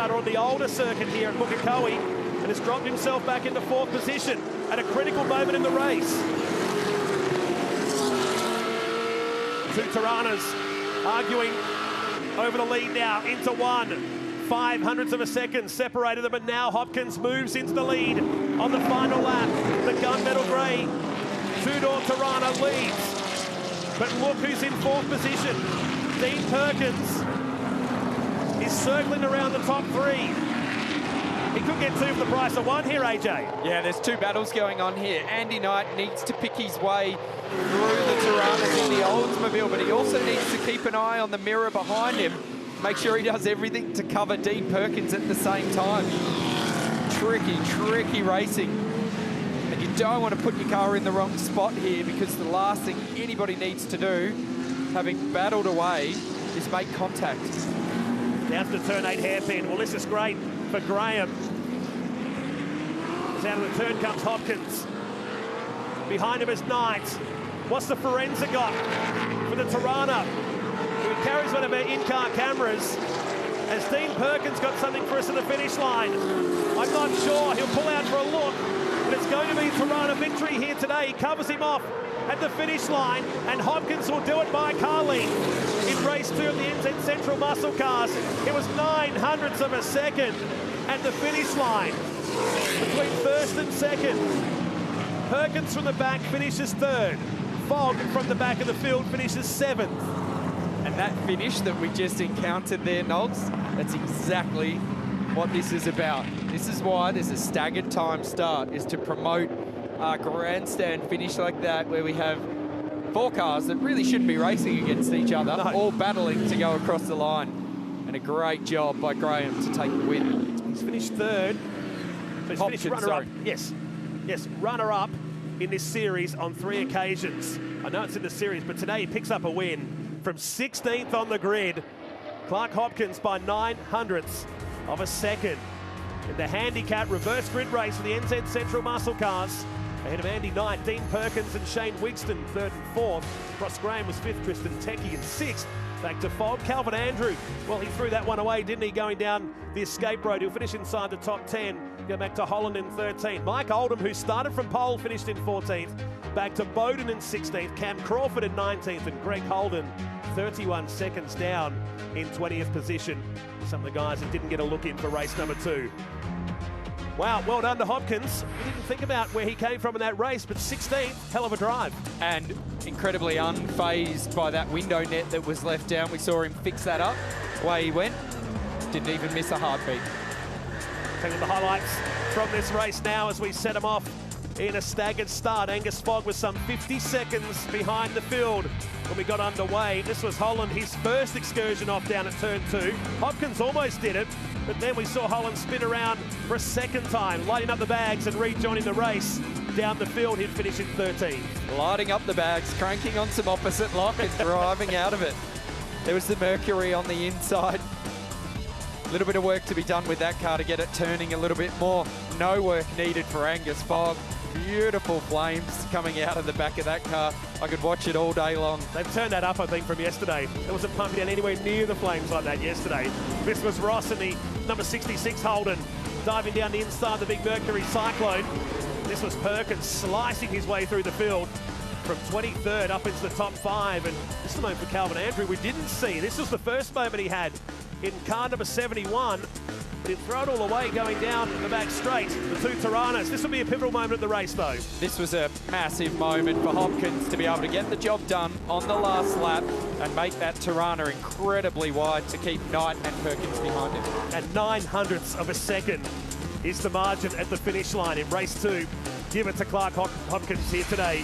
starter on the older circuit here at Pukekohe and has dropped himself back into 4th position at a critical moment in the race. 2 Tiranas arguing over the lead now into 1/500th of a second separated them, and now Hopkins moves into the lead on the final lap. The gunmetal grey two-door Tirana leads, but look who's in 4th position. Dean Perkins is circling around the top 3. He could get 2 for the price of 1 here, AJ. Yeah, there's 2 battles going on here. Andy Knight needs to pick his way through the Tiranas in the Oldsmobile, but he also needs to keep an eye on the mirror behind him. Make sure he does everything to cover Dean Perkins at the same time. Tricky racing. And you don't want to put your car in the wrong spot here, because the last thing anybody needs to do, having battled away, is make contact. Down to the turn 8 hairpin. Well, this is great for Graham. As out of the turn comes Hopkins. Behind him is Knight. What's the Forenza got for the Tirana, who carries one of our in-car cameras? Has Dean Perkins got something for us at the finish line? I'm not sure. He'll pull out for a look, but it's going to be Tirana victory here today. He covers him off at the finish line, and Hopkins will do it by car lead. In race 2 of the NZ Central Muscle Cars, it was 900ths of a second at the finish line between 1st and 2nd. Perkins from the back finishes 3rd. Fogg from the back of the field finishes 7th. And that finish that we just encountered there, Noggs, that's exactly what this is about. This is why there's a staggered time start, is to promote a grandstand finish like that, where we have 4 cars that really shouldn't be racing against each other, all battling to go across the line. And a great job by Graham to take the win. He's finished 3rd. So he's finished runner-up. Yes, runner-up in this series on 3 occasions. I know it's in the series, but today he picks up a win from 16th on the grid. Clark Hopkins by 900ths of a second. In the handicap reverse grid race for the NZ Central Muscle Cars, ahead of Andy Knight, Dean Perkins and Shane Wigston, 3rd and 4th. Ross Graham was 5th, Tristan Tecchi in 6th. Back to Fogg. Calvin Andrew, well, he threw that one away, didn't he, going down the escape road. He'll finish inside the top 10. Go back to Holland in 13th. Mike Oldham, who started from pole, finished in 14th. Back to Bowden in 16th. Cam Crawford in 19th. And Greg Holden, 31 seconds down in 20th position. Some of the guys that didn't get a look in for race number 2. Wow, well done to Hopkins. We didn't think about where he came from in that race, but 16th, hell of a drive. And incredibly unfazed by that window net that was left down. We saw him fix that up. Away he went. Didn't even miss a heartbeat. Taking the highlights from this race now as we set them off in a staggered start. Angus Fogg was some 50 seconds behind the field when we got underway. This was Holland, his first excursion off down at turn 2. Hopkins almost did it, but then we saw Holland spin around for a second time, lighting up the bags and rejoining the race. Down the field, he'd finish in 13th. Lighting up the bags, cranking on some opposite lock and driving out of it. There was the Mercury on the inside. A little bit of work to be done with that car to get it turning a little bit more. No work needed for Angus Fogg. Beautiful flames coming out of the back of that car. I could watch it all day long. They've turned that up, I think, from yesterday. It wasn't pumping down anywhere near the flames like that yesterday. This was Ross and the number 66 Holden diving down the inside of the big Mercury Cyclone. This was Perkins slicing his way through the field from 23rd up into the top 5. And this is the moment for Calvin Andrew we didn't see. This was the first moment he had in car number 71. He'd throw it all away going down the back straight. The 2 Tiranas. This will be a pivotal moment at the race, though. This was a massive moment for Hopkins to be able to get the job done on the last lap and make that Tirana incredibly wide to keep Knight and Perkins behind him. At 900ths of a second is the margin at the finish line in race 2. Give it to Clark Hopkins here today